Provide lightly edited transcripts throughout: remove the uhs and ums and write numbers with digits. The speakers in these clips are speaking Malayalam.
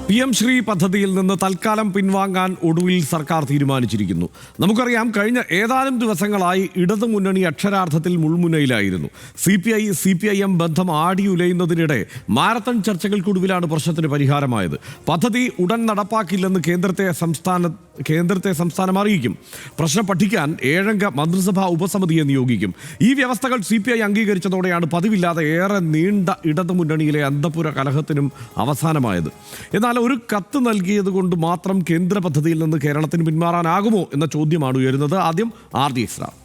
PM ശ്രീ പദ്ധതിയിൽ നിന്ന് തൽക്കാലം പിൻവാങ്ങാൻ ഒടുവിൽ സർക്കാർ തീരുമാനിച്ചിരിക്കുന്നു. നമുക്കറിയാം, കഴിഞ്ഞ ഏതാനും ദിവസങ്ങളായി ഇടതുമുന്നണി അക്ഷരാർത്ഥത്തിൽ മുൾമുനയിലായിരുന്നു. CPI-CPIM ബന്ധം ആടിയുലയുന്നതിനിടെ മാരത്തൺ ചർച്ചകൾക്കൊടുവിലാണ് പ്രശ്നത്തിന് പരിഹാരമായത്. പദ്ധതി ഉടൻ നടപ്പാക്കില്ലെന്ന് കേന്ദ്രത്തെ സംസ്ഥാനം അറിയിക്കും. പ്രശ്നം പഠിക്കാൻ 7-അംഗ മന്ത്രിസഭാ ഉപസമിതിയെ നിയോഗിക്കും. ഈ വ്യവസ്ഥകൾ CPI അംഗീകരിച്ചതോടെയാണ് പതിവില്ലാതെ ഏറെ നീണ്ട ഇടതുമുന്നണിയിലെ അന്തഃപുര കലഹത്തിനും അവസാനമായത്. എന്നാൽ ഒരു കത്ത് നൽകിയത് കൊണ്ട് മാത്രം കേന്ദ്ര പദ്ധതിയിൽ നിന്ന് കേരളത്തിന് പിന്മാറാനാകുമോ എന്ന ചോദ്യമാണ് ഉയരുന്നത്. ആദ്യം RD ഇസ്രാർ.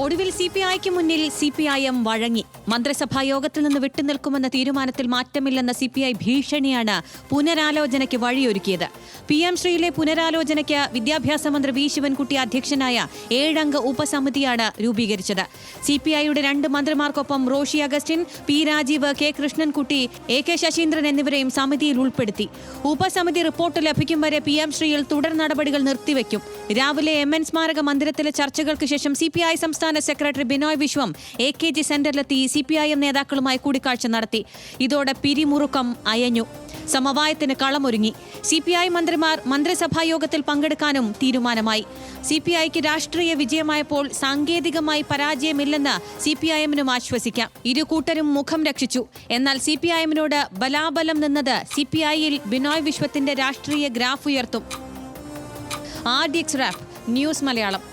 ഒടുവിൽ CPIക്ക് മുന്നിൽ CPIM വഴങ്ങി. മന്ത്രിസഭാ യോഗത്തിൽ നിന്ന് വിട്ടുനിൽക്കുമെന്ന തീരുമാനത്തിൽ മാറ്റമില്ലെന്ന CPI ഭീഷണിയാണ് പുനരാലോചനയ്ക്ക് വഴിയൊരുക്കിയത്. PM ശ്രീയിലെ പുനരാലോചനയ്ക്ക് വിദ്യാഭ്യാസ മന്ത്രി V ശിവൻകുട്ടി അധ്യക്ഷനായ 7-അംഗ ഉപസമിതിയാണ് രൂപീകരിച്ചത്. CPIയുടെ 2 മന്ത്രിമാർക്കൊപ്പം Roshi Augustine, P Rajeev, K Krishnankutty, AK Saseendran എന്നിവരെയും സമിതിയിൽ ഉൾപ്പെടുത്തി. ഉപസമിതി റിപ്പോർട്ട് ലഭിക്കും വരെ PM ശ്രീയിൽ തുടർ നടപടികൾ നിർത്തിവെക്കും. രാവിലെ MN സ്മാരക മന്ദിരത്തിലെ ചർച്ചകൾക്ക് ശേഷം CPI സംസ്ഥാന secretary Binoy Viswam AKG സെന്ററിലെത്തി CPIM നേതാക്കളുമായി കൂടിക്കാഴ്ച നടത്തി. ഇതോടെ പിരിമുറുക്കം അയഞ്ഞു. സമവായത്തിന് കളമൊരുങ്ങി. CPI മന്ത്രിമാർ മന്ത്രിസഭാ യോഗത്തിൽ പങ്കെടുക്കാനും തീരുമാനമായി. CPIക്ക് രാഷ്ട്രീയ വിജയമായപ്പോൾ സാങ്കേതികമായി പരാജയമില്ലെന്ന് CPIMനും ആശ്വസിക്കാം. ഇരു കൂട്ടരും മുഖം രക്ഷിച്ചു. എന്നാൽ CPIMനോട് ബലാബലം നിന്നത് CPIയിൽ ബിനോയ് വിശ്വത്തിന്റെ രാഷ്ട്രീയ ഗ്രാഫ് ഉയർത്തും. RD Israr, news Malayalam.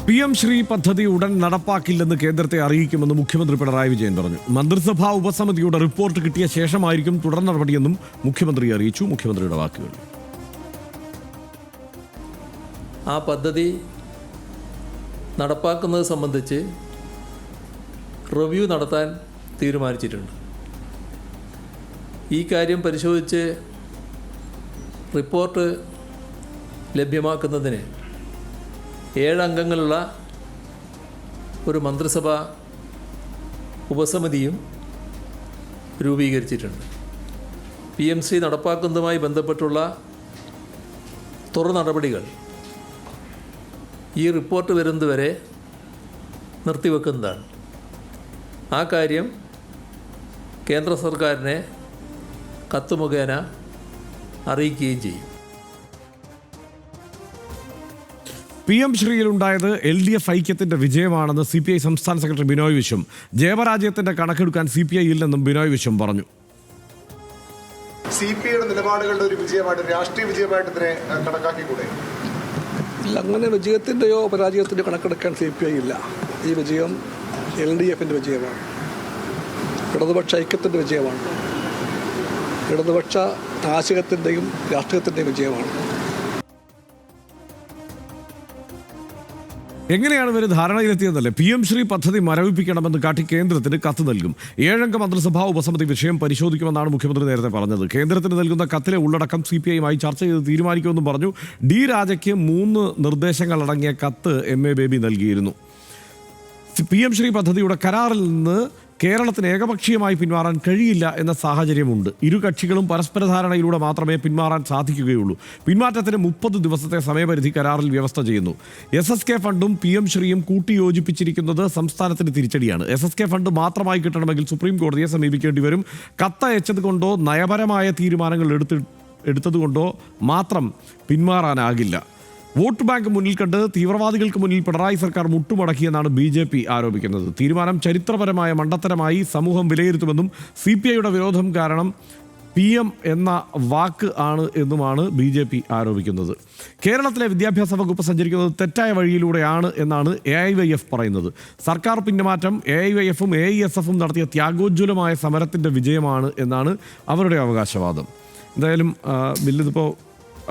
PM Shri പദ്ധതി ഉടൻ നടപ്പാക്കില്ലെന്ന് കേന്ദ്രത്തെ അറിയിക്കുമെന്ന് മുഖ്യമന്ത്രി പിണറായി വിജയൻ പറഞ്ഞു. മന്ത്രിസഭാ ഉപസമിതിയുടെ റിപ്പോർട്ട് കിട്ടിയ ശേഷമായിരിക്കും തുടർ നടപടിയെന്നും മുഖ്യമന്ത്രി അറിയിച്ചു. മുഖ്യമന്ത്രിയുടെ വാക്കുകൾ: ആ പദ്ധതി നടപ്പാക്കുന്നത് സംബന്ധിച്ച് റിവ്യൂ നടത്താൻ തീരുമാനിച്ചിട്ടുണ്ട്. ഈ കാര്യം പരിശോധിച്ച് റിപ്പോർട്ട് ലഭ്യമാക്കുന്നതിന് 7 അംഗങ്ങളുള്ള ഒരു മന്ത്രിസഭാ ഉപസമിതിയും രൂപീകരിച്ചിട്ടുണ്ട്. PM ശ്രീ നടപ്പാക്കുന്നതുമായി ബന്ധപ്പെട്ടുള്ള തുടർ നടപടികൾ ഈ റിപ്പോർട്ട് വരുന്നതുവരെ നിർത്തിവെക്കുന്നതാണ്. ആ കാര്യം കേന്ദ്ര സർക്കാരിനെ കത്ത് മുഖേന അറിയിക്കുകയും ചെയ്യും. PM ശ്രീയിലുണ്ടായത് LDF ഐക്യത്തിന്റെ വിജയമാണെന്ന് CPI സംസ്ഥാന സെക്രട്ടറി ബിനോയ് വിശ്വം. ജയപരാജയത്തിന്റെ കണക്കെടുക്കാൻ CPI ഇല്ലെന്നും ബിനോയ് വിശ്വം പറഞ്ഞു. CPIയുടെ നിലപാടുകളുടെ ഒരു വിജയമായിട്ട്, രാഷ്ട്രീയ വിജയമായിട്ട് ഇതിനെ കണക്കാക്കിക്കൂടെ? ഇല്ല, അങ്ങനെ വിജയത്തിൻ്റെയോ പരാജയത്തിൻ്റെയോ കണക്കെടുക്കാൻ CPI ഇല്ല. ഈ വിജയം LDFിൻ്റെ വിജയമാണ്, ഇടതുപക്ഷ ഐക്യത്തിൻ്റെ വിജയമാണ്, ഇടതുപക്ഷ ആശയത്തിൻ്റെയും രാഷ്ട്രീയത്തിൻ്റെയും വിജയമാണ്. എങ്ങനെയാണ് ഇവർ ധാരണയിലെത്തിയതല്ലേ? PM ശ്രീ പദ്ധതി മരവിപ്പിക്കണമെന്ന് കാട്ടി കേന്ദ്രത്തിന് കത്ത് നൽകും. 7-അംഗ മന്ത്രിസഭാ ഉപസമിതി വിഷയം പരിശോധിക്കുമെന്നാണ് മുഖ്യമന്ത്രി നേരത്തെ പറഞ്ഞത്. കേന്ദ്രത്തിന് നൽകുന്ന കത്തിലെ ഉള്ളടക്കം CPIയുമായി ചർച്ച ചെയ്ത് തീരുമാനിക്കുമെന്നും പറഞ്ഞു. D രാജയ്ക്ക് 3 നിർദ്ദേശങ്ങളടങ്ങിയ കത്ത് MA ബേബി നൽകിയിരുന്നു. PM ശ്രീ പദ്ധതിയുടെ കരാറിൽ നിന്ന് കേരളത്തിന് ഏകപക്ഷീയമായി പിന്മാറാൻ കഴിയില്ല എന്ന സാഹചര്യമുണ്ട്. ഇരു കക്ഷികളും പരസ്പര ധാരണയിലൂടെ മാത്രമേ പിന്മാറാൻ സാധിക്കുകയുള്ളൂ. പിന്മാറ്റത്തിന് 30 ദിവസത്തെ സമയപരിധി കരാറിൽ വ്യവസ്ഥ ചെയ്യുന്നു. SSK ഫണ്ടും PM ശ്രീയും കൂട്ടിയോജിപ്പിച്ചിരിക്കുന്നത് സംസ്ഥാനത്തിന് തിരിച്ചടിയാണ്. SSK ഫണ്ട് മാത്രമായി കിട്ടണമെങ്കിൽ സുപ്രീം കോടതിയെ സമീപിക്കേണ്ടി വരും. കത്തയച്ചത് കൊണ്ടോ നയപരമായ തീരുമാനങ്ങൾ എടുത്തതുകൊണ്ടോ മാത്രം പിന്മാറാനാകില്ല. വോട്ട് ബാങ്ക് മുന്നിൽ കണ്ട് തീവ്രവാദികൾക്ക് മുന്നിൽ പിണറായി സർക്കാർ മുട്ടുമടക്കിയെന്നാണ് BJP ആരോപിക്കുന്നത്. തീരുമാനം ചരിത്രപരമായ മണ്ടത്തരമായി സമൂഹം വിലയിരുത്തുമെന്നും CPIയുടെ വിരോധം കാരണം PM എന്ന വാക്ക് ആണ് എന്നുമാണ് BJP ആരോപിക്കുന്നത്. കേരളത്തിലെ വിദ്യാഭ്യാസ വകുപ്പ് സഞ്ചരിക്കുന്നത് തെറ്റായ വഴിയിലൂടെയാണ് എന്നാണ് AIYF പറയുന്നത്. സർക്കാർ പിന്മാറ്റം AIYFും AISFും നടത്തിയ ത്യാഗോജ്വലമായ സമരത്തിൻ്റെ വിജയമാണ് എന്നാണ് അവരുടെ അവകാശവാദം. എന്തായാലും ബില്ലിതിപ്പോൾ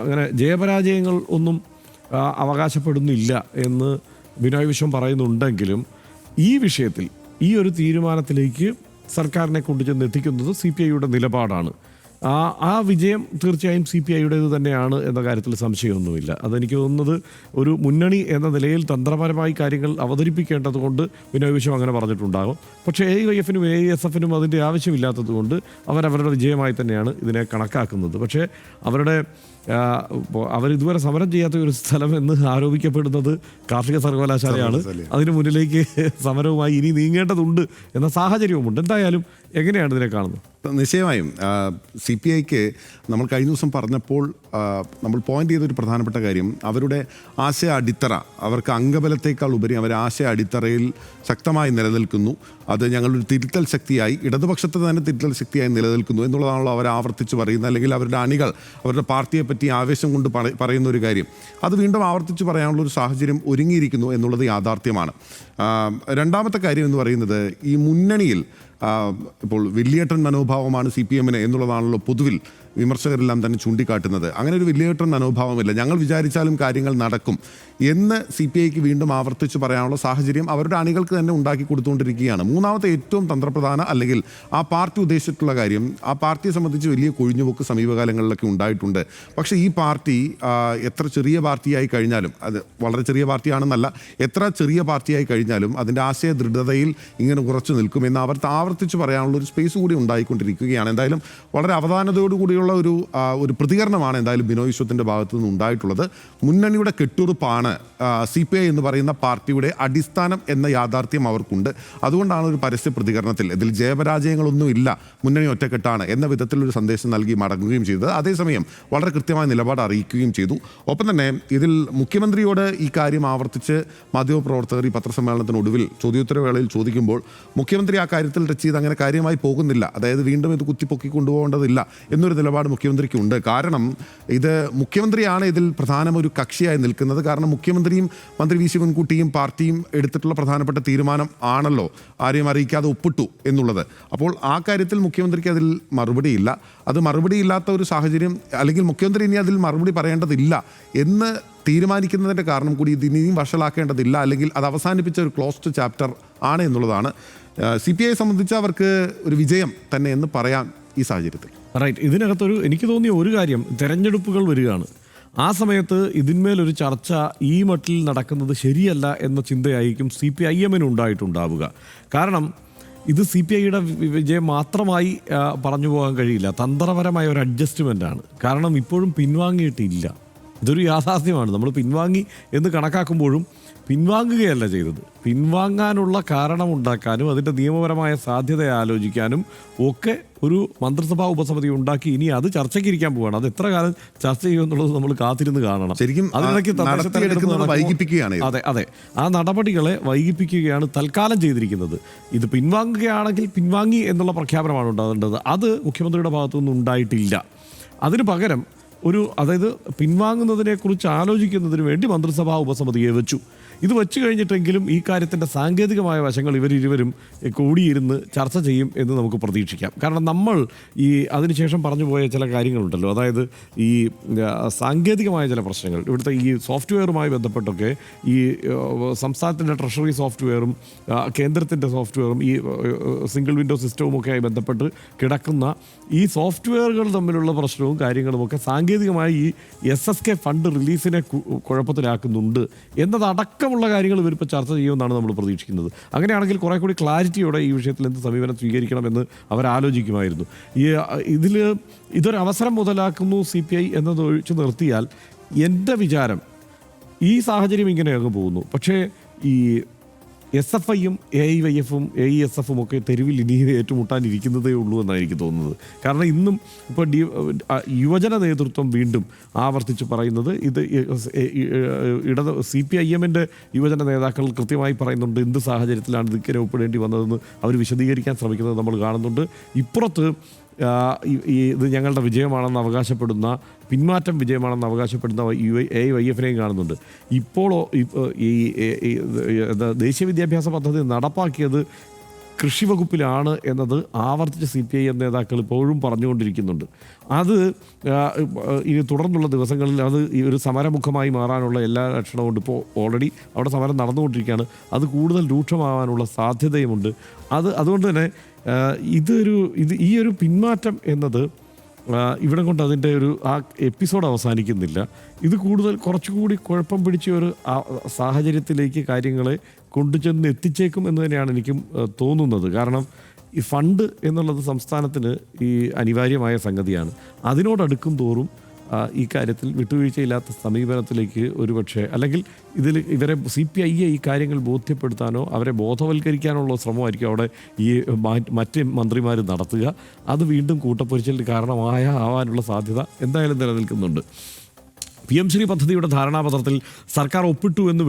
അങ്ങനെ ജയപരാജയങ്ങൾ ഒന്നും അവകാശപ്പെടുന്നില്ല എന്ന് ബിനോയ് വിശ്വം പറയുന്നുണ്ടെങ്കിലും ഈ വിഷയത്തിൽ ഈ ഒരു തീരുമാനത്തിലേക്ക് സർക്കാരിനെ കൊണ്ടുചെന്ന് എത്തിക്കുന്നത് CPIയുടെ നിലപാടാണ്. ആ വിജയം തീർച്ചയായും CPIയുടേത് തന്നെയാണ് എന്ന കാര്യത്തിൽ സംശയമൊന്നുമില്ല. അതെനിക്ക് തോന്നുന്നത് ഒരു മുന്നണി എന്ന നിലയിൽ തന്ത്രപരമായി കാര്യങ്ങൾ അവതരിപ്പിക്കേണ്ടത് കൊണ്ട് ബിനോയ് വിശ്വം അങ്ങനെ പറഞ്ഞിട്ടുണ്ടാകും. പക്ഷേ AIYFനും AISFനും അതിൻ്റെ ആവശ്യമില്ലാത്തത് കൊണ്ട് അവരവരുടെ വിജയമായി തന്നെയാണ് ഇതിനെ കണക്കാക്കുന്നത്. പക്ഷേ അവരിതുവരെ സമരം ചെയ്യാത്ത ഒരു സ്ഥലം എന്ന് ആരോപിക്കപ്പെടുന്നത് കാർഷിക സർവകലാശാലയാണ്. അതിന് മുന്നിലേക്ക് സമരവുമായി ഇനി നീങ്ങേണ്ടതുണ്ട് എന്ന സാഹചര്യവുമുണ്ട്. എന്തായാലും എങ്ങനെയാണ് ഇതിനെ കാണുന്നത്? നിശ്ചയമായും CPIക്ക് നമ്മൾ കഴിഞ്ഞ ദിവസം പറഞ്ഞപ്പോൾ നമ്മൾ പോയിന്റ് ചെയ്തൊരു പ്രധാനപ്പെട്ട കാര്യം അവരുടെ ആശയ അടിത്തറ, അവർക്ക് അംഗബലത്തേക്കാൾ ഉപരി അവർ ആശയ അടിത്തറയിൽ ശക്തമായി നിലനിൽക്കുന്നു. അത് ഞങ്ങളൊരു തിരുത്തൽ ശക്തിയായി, ഇടതുപക്ഷത്തെ തന്നെ തിരുത്തൽ ശക്തിയായി നിലനിൽക്കുന്നു എന്നുള്ളതാണല്ലോ അവർ ആവർത്തിച്ച് പറയുന്നത്. അല്ലെങ്കിൽ അവരുടെ അണികൾ അവരുടെ പാർട്ടിയെ പറ്റി ആവേശം കൊണ്ട് പറയുന്ന ഒരു കാര്യം അത് വീണ്ടും ആവർത്തിച്ച് പറയാനുള്ള ഒരു സാഹചര്യം ഒരുങ്ങിയിരിക്കുന്നു എന്നുള്ളത് യാഥാർത്ഥ്യമാണ്. രണ്ടാമത്തെ കാര്യം എന്ന് പറയുന്നത് ഈ മുന്നണിയിൽ ഇപ്പോൾ വലിയേട്ടൻ മനോഭാവമാണ് CPMന് എന്നുള്ളതാണല്ലോ പൊതുവിൽ വിമർശകരെല്ലാം തന്നെ ചൂണ്ടിക്കാട്ടുന്നത്. അങ്ങനെ ഒരു വലിയേട്ടൻ മനോഭാവമില്ല, ഞങ്ങൾ വിചാരിച്ചാലും കാര്യങ്ങൾ നടക്കും എന്ന് CPIക്ക് വീണ്ടും ആവർത്തിച്ച് പറയാനുള്ള സാഹചര്യം അവരുടെ അണികൾക്ക് തന്നെ ഉണ്ടാക്കി കൊടുത്തുകൊണ്ടിരിക്കുകയാണ്. മൂന്നാമത്തെ ഏറ്റവും തന്ത്രപ്രധാന അല്ലെങ്കിൽ ആ പാർട്ടി ഉദ്ദേശിച്ചിട്ടുള്ള കാര്യം, ആ പാർട്ടിയെ സംബന്ധിച്ച് വലിയ കൊഴിഞ്ഞുപോക്ക് സമീപകാലങ്ങളിലൊക്കെ ഉണ്ടായിട്ടുണ്ട്. പക്ഷേ ഈ പാർട്ടി എത്ര ചെറിയ പാർട്ടിയായി കഴിഞ്ഞാലും, അത് വളരെ ചെറിയ പാർട്ടിയാണെന്നല്ല, എത്ര ചെറിയ പാർട്ടിയായി കഴിഞ്ഞാലും അതിൻ്റെ ആശയ ദൃഢതയിൽ ഇങ്ങനെ ഉറച്ചു നിൽക്കുമെന്ന് അവർ ആവർത്തിച്ച് പറയാനുള്ള ഒരു സ്പേസ് കൂടി ഉണ്ടായിക്കൊണ്ടിരിക്കുകയാണ്. എന്തായാലും വളരെ അവധാനതയോടുകൂടിയുള്ള ഒരു പ്രതികരണമാണ് എന്തായാലും ബിനോയ് വിശ്വത്തിൻ്റെ ഭാഗത്തു നിന്ന് ഉണ്ടായിട്ടുള്ളത്. മുന്നണിയുടെ കെട്ടുറപ്പാണ് CPI എന്ന് പറയുന്ന പാർട്ടിയുടെ അടിസ്ഥാനം എന്ന യാഥാർത്ഥ്യം അവർക്കുണ്ട്. അതുകൊണ്ടാണ് ഒരു പരസ്യ പ്രതികരണത്തിൽ ഇതിൽ ജയപരാജയങ്ങളൊന്നും ഇല്ല, മുന്നണി ഒറ്റക്കെട്ടാണ് എന്ന വിധത്തിലൊരു സന്ദേശം നൽകി മടങ്ങുകയും ചെയ്തത്. അതേസമയം വളരെ കൃത്യമായ നിലപാട് അറിയിക്കുകയും ചെയ്തു. ഒപ്പം തന്നെ ഇതിൽ മുഖ്യമന്ത്രിയോട് ഈ കാര്യം ആവർത്തിച്ച് മാധ്യമപ്രവർത്തകർ ഈ പത്രസമ്മേളനത്തിനൊടുവിൽ ചോദ്യോത്തരവേളയിൽ ചോദിക്കുമ്പോൾ മുഖ്യമന്ത്രി ആ കാര്യത്തിൽ ടച്ച് ചെയ്ത് അങ്ങനെ കാര്യമായി പോകുന്നില്ല, അതായത് വീണ്ടും ഇത് കുത്തിപ്പൊക്കി കൊണ്ടുപോകേണ്ടതില്ല എന്നൊരു നിലപാട് മുഖ്യമന്ത്രിക്കുണ്ട്. കാരണം ഇത് മുഖ്യമന്ത്രിയാണ് ഇതിൽ പ്രധാന ഒരു കക്ഷിയായി നിൽക്കുന്നത്. കാരണം മുഖ്യമന്ത്രിയും മന്ത്രി വി ശിവൻകുട്ടിയും പാർട്ടിയും എടുത്തിട്ടുള്ള പ്രധാനപ്പെട്ട തീരുമാനം ആണല്ലോ ആരെയും അറിയിക്കാതെ ഒപ്പിട്ടു എന്നുള്ളത്. അപ്പോൾ ആ കാര്യത്തിൽ മുഖ്യമന്ത്രിക്ക് അതിൽ മറുപടിയില്ല. അത് മറുപടിയില്ലാത്ത ഒരു സാഹചര്യം, അല്ലെങ്കിൽ മുഖ്യമന്ത്രി ഇനി അതിൽ മറുപടി പറയേണ്ടതില്ല എന്ന് തീരുമാനിക്കുന്നതിൻ്റെ കാരണം കൂടി ഇത് ഇനിയും വഷളാക്കേണ്ടതില്ല, അല്ലെങ്കിൽ അത് അവസാനിപ്പിച്ച ഒരു ക്ലോസ്ഡ് ചാപ്റ്റർ ആണ് എന്നുള്ളതാണ്. CPIയെ സംബന്ധിച്ച് അവർക്ക് ഒരു വിജയം തന്നെ എന്ന് പറയാം ഈ സാഹചര്യത്തിൽ. റൈറ്റ്. ഇതിനകത്തൊരു എനിക്ക് തോന്നിയ ഒരു കാര്യം, തെരഞ്ഞെടുപ്പുകൾ വരികയാണ്. ആ സമയത്ത് ഇതിന്മേലൊരു ചർച്ച ഈ മട്ടിൽ നടക്കുന്നത് ശരിയല്ല എന്ന ചിന്തയായിരിക്കും CPIM ഉണ്ടായിട്ടുണ്ടാവുക. കാരണം ഇത് CPIയുടെ വിജയം മാത്രമായി പറഞ്ഞു പോകാൻ കഴിയില്ല, തന്ത്രപരമായ ഒരു അഡ്ജസ്റ്റ്മെൻ്റാണ്. കാരണം ഇപ്പോഴും പിൻവാങ്ങിയിട്ടില്ല, ഇതൊരു യാഥാർത്ഥ്യമാണ്. നമ്മൾ പിൻവാങ്ങി എന്ന് കണക്കാക്കുമ്പോഴും പിൻവാങ്ങുകയല്ല ചെയ്തത്. പിൻവാങ്ങാനുള്ള കാരണമുണ്ടാക്കാനും അതിൻ്റെ നിയമപരമായ സാധ്യത ആലോചിക്കാനും ഒക്കെ ഒരു മന്ത്രിസഭാ ഉപസമിതി ഉണ്ടാക്കി ഇനി അത് ചർച്ചയ്ക്ക് ഇരിക്കാൻ പോവുകയാണ്. അത് എത്ര കാലം ചർച്ച ചെയ്യുമെന്നുള്ളത് നമ്മൾ കാത്തിരുന്ന് കാണണം. ശരിക്കും വൈകിപ്പിക്കുകയാണ്. അതെ, ആ നടപടികളെ വൈകിപ്പിക്കുകയാണ് തൽക്കാലം ചെയ്തിരിക്കുന്നത്. ഇത് പിൻവാങ്ങുകയാണെങ്കിൽ പിൻവാങ്ങി എന്നുള്ള പ്രഖ്യാപനമാണ് ഉണ്ടാകേണ്ടത്. അത് മുഖ്യമന്ത്രിയുടെ ഭാഗത്തുനിന്ന് ഉണ്ടായിട്ടില്ല. അതിന് പകരം അതായത് പിൻവാങ്ങുന്നതിനെക്കുറിച്ച് ആലോചിക്കുന്നതിന് വേണ്ടി മന്ത്രിസഭാ ഉപസമിതിയെ വെച്ചു. ഇത് വെച്ച് കഴിഞ്ഞിട്ടെങ്കിലും ഈ കാര്യത്തിൻ്റെ സാങ്കേതികമായ വശങ്ങൾ ഇവരിരുവരും കൂടിയിരുന്ന് ചർച്ച ചെയ്യും എന്ന് നമുക്ക് പ്രതീക്ഷിക്കാം. കാരണം നമ്മൾ ഈ അതിനുശേഷം പറഞ്ഞു പോയ ചില കാര്യങ്ങളുണ്ടല്ലോ, അതായത് ഈ സാങ്കേതികമായ ചില പ്രശ്നങ്ങൾ, ഇവിടുത്തെ ഈ സോഫ്റ്റ്വെയറുമായി ബന്ധപ്പെട്ടൊക്കെ ഈ സംസ്ഥാനത്തിൻ്റെ ട്രഷറി സോഫ്റ്റ്വെയറും കേന്ദ്രത്തിൻ്റെ സോഫ്റ്റ്വെയറും ഈ സിംഗിൾ വിൻഡോ സിസ്റ്റവുമൊക്കെയായി ബന്ധപ്പെട്ട് കിടക്കുന്ന ഈ സോഫ്റ്റ്വെയറുകൾ തമ്മിലുള്ള പ്രശ്നവും കാര്യങ്ങളുമൊക്കെ സാങ്കേതികമായി ഈ SSK ഫണ്ട് റിലീസിനെ കുഴപ്പത്തിലാക്കുന്നുണ്ട് എന്നതടക്കം കാര്യങ്ങൾ ഇവരിപ്പോൾ ചർച്ച ചെയ്യുമെന്നാണ് നമ്മൾ പ്രതീക്ഷിക്കുന്നത്. അങ്ങനെയാണെങ്കിൽ കുറെ കൂടി ക്ലാരിറ്റിയോടെ ഈ വിഷയത്തിൽ എന്ത് സമീപനം സ്വീകരിക്കണമെന്ന് അവരാലോചിക്കുമായിരുന്നു. ഇതൊരു അവസരം മുതലാക്കുന്നു CPI എന്നത് ഒഴിച്ചു നിർത്തിയാൽ എൻ്റെ വിചാരം ഈ സാഹചര്യം ഇങ്ങനെ അങ്ങ് പോകുന്നു. പക്ഷേ ഈ SFIയും AIYFും AISFും ഒക്കെ തെരുവിൽ ഇനി ഏറ്റുമുട്ടാനിരിക്കുന്നതേ ഉള്ളൂ എന്നാണ് എനിക്ക് തോന്നുന്നത്. കാരണം ഇന്നും ഇപ്പോൾ യുവജന നേതൃത്വം വീണ്ടും ആവർത്തിച്ച് പറയുന്നത് ഇത് CPIMൻ്റെ യുവജന നേതാക്കൾ കൃത്യമായി പറയുന്നുണ്ട് എന്ത് സാഹചര്യത്തിലാണ് ഇതിങ്ങനെ ഒപ്പിടേണ്ടി വന്നതെന്ന് അവർ വിശദീകരിക്കാൻ ശ്രമിക്കുന്നത് നമ്മൾ കാണുന്നുണ്ട്. ഇപ്പുറത്ത് ഇത് ഞങ്ങളുടെ വിജയമാണെന്ന് അവകാശപ്പെടുന്ന, പിന്മാറ്റം വിജയമാണെന്ന് അവകാശപ്പെടുന്ന AIYFനെയും കാണുന്നുണ്ട്. ഇപ്പോഴോ ഈ ദേശീയ വിദ്യാഭ്യാസ പദ്ധതി നടപ്പാക്കിയത് കൃഷി വകുപ്പിലാണ് എന്നത് ആവർത്തിച്ച് CPIM നേതാക്കൾ ഇപ്പോഴും പറഞ്ഞുകൊണ്ടിരിക്കുന്നുണ്ട്. അത് ഇനി തുടർന്നുള്ള ദിവസങ്ങളിൽ അത് ഈ ഒരു സമരമുഖമായി മാറാനുള്ള എല്ലാ ലക്ഷണവും ഉണ്ട്. ഇപ്പോൾ ഓൾറെഡി അവിടെ സമരം നടന്നുകൊണ്ടിരിക്കുകയാണ്. അത് കൂടുതൽ രൂക്ഷമാവാനുള്ള സാധ്യതയുമുണ്ട്. അതുകൊണ്ട് തന്നെ ഈ ഒരു പിന്മാറ്റം എന്നത് ഇവിടെ കൊണ്ട് അതിൻ്റെ ആ എപ്പിസോഡ് അവസാനിക്കുന്നില്ല. ഇത് കുറച്ചുകൂടി കുഴപ്പം പിടിച്ച ഒരു സാഹചര്യത്തിലേക്ക് കാര്യങ്ങളെ കൊണ്ടുചെന്ന് എത്തിച്ചേക്കും എന്ന് തന്നെയാണ് എനിക്കും തോന്നുന്നത്. കാരണം ഈ ഫണ്ട് എന്നുള്ളത് സംസ്ഥാനത്തിന് ഈ അനിവാര്യമായ സംഗതിയാണ്. അതിനോടടുക്കും തോറും ഈ കാര്യത്തിൽ വിട്ടുവീഴ്ചയില്ലാത്ത സമീപനത്തിലേക്ക് ഒരുപക്ഷെ, അല്ലെങ്കിൽ ഇവരെ CPIയെ ഈ കാര്യങ്ങൾ ബോധ്യപ്പെടുത്താനോ അവരെ ബോധവൽക്കരിക്കാനുള്ള ശ്രമമായിരിക്കും അവിടെ ഈ മറ്റ് മന്ത്രിമാർ നടത്തുക. അത് വീണ്ടും കൂട്ടപ്പൊരിച്ചലിന് ആവാനുള്ള സാധ്യത എന്തായാലും നിലനിൽക്കുന്നുണ്ട്. PM ശ്രീ പദ്ധതിയുടെ ധാരണാപത്രത്തിൽ സർക്കാർ ഒപ്പിട്ടു എന്ന്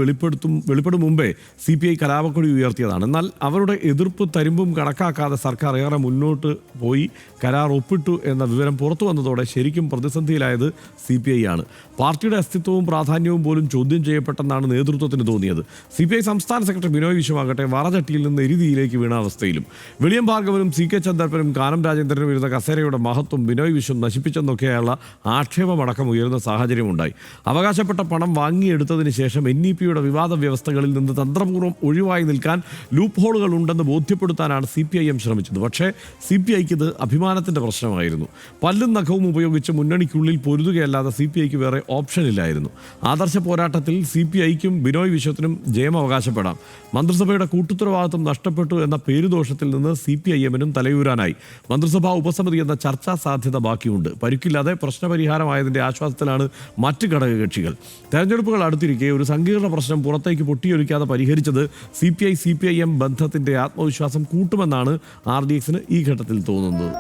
വെളിപ്പെടും മുമ്പേ CPI കലാപക്കൊടി ഉയർത്തിയതാണ്. എന്നാൽ അവരുടെ എതിർപ്പ് തരുമ്പും കണക്കാക്കാതെ സർക്കാർ ഏറെ മുന്നോട്ട് പോയി കരാർ ഒപ്പിട്ടു എന്ന വിവരം പുറത്തു വന്നതോടെ ശരിക്കും പ്രതിസന്ധിയിലായത് CPI ആണ്. പാർട്ടിയുടെ അസ്തിത്വവും പ്രാധാന്യവും പോലും ചോദ്യം ചെയ്യപ്പെട്ടെന്നാണ് നേതൃത്വത്തിന് തോന്നിയത്. CPI സംസ്ഥാന സെക്രട്ടറി ബിനോയ് വിശ്വമാകട്ടെ വറചട്ടിയിൽ നിന്ന് എരുതിയിലേക്ക് വീണ അവസ്ഥയിലും. വെളിയം ഭാർഗവനും CK ചന്ദ്രപ്പനും കാനം രാജേന്ദ്രനും ഇരുന്ന കസേരയുടെ മഹത്വം ബിനോയ് വിശ്വം നശിപ്പിച്ചെന്നൊക്കെയുള്ള ആക്ഷേപമടക്കം ഉയർന്ന സാഹചര്യമുണ്ടായി. അവകാശപ്പെട്ട പണം വാങ്ങിയെടുത്തതിന് ശേഷം NEPയുടെ വിവാദ വ്യവസ്ഥകളിൽ നിന്ന് തന്ത്രപൂർവ്വം ഒഴിവായി നിൽക്കാൻ ലൂപ്പ് ഹോളുകൾ ഉണ്ടെന്ന് ബോധ്യപ്പെടുത്താനാണ് CPIM ശ്രമിച്ചത്. പക്ഷേ CPIക്ക് ഇത് അഭിമാനത്തിൻ്റെ പ്രശ്നമായിരുന്നു. പല്ലും നഖവും ഉപയോഗിച്ച് മുന്നണിക്കുള്ളിൽ പൊരുതുകയല്ലാതെ CPIക്ക് വേറെ ഓപ്ഷൻ ഇല്ലായിരുന്നു. ആദർശ പോരാട്ടത്തിൽ CPIക്കും ബിനോയ് വിശ്വത്തിനും ജയം അവകാശപ്പെടാം. മന്ത്രിസഭയുടെ കൂട്ടുത്തരവാദിത്വം നഷ്ടപ്പെട്ടു എന്ന പേരുദോഷത്തിൽ നിന്ന് CPIMനും തലയൂരാനായി. മന്ത്രിസഭാ ഉപസമിതി എന്ന ചർച്ചാ സാധ്യത ബാക്കിയുണ്ട്. പരിക്കില്ലാതെ പ്രശ്നപരിഹാരമായതിൻ്റെ ആശ്വാസത്തിലാണ് മറ്റ് ഘടകകക്ഷികൾ. തെരഞ്ഞെടുപ്പുകൾ അടുത്തിരിക്കെ ഒരു സങ്കീർണ പ്രശ്നം പുറത്തേക്ക് പൊട്ടിയൊലിക്കാതെ പരിഹരിച്ചത് CPI-CPIM ബന്ധത്തിൻ്റെ ആത്മവിശ്വാസം കൂട്ടുമെന്നാണ് RDXന് ഈ ഘട്ടത്തിൽ തോന്നുന്നത്.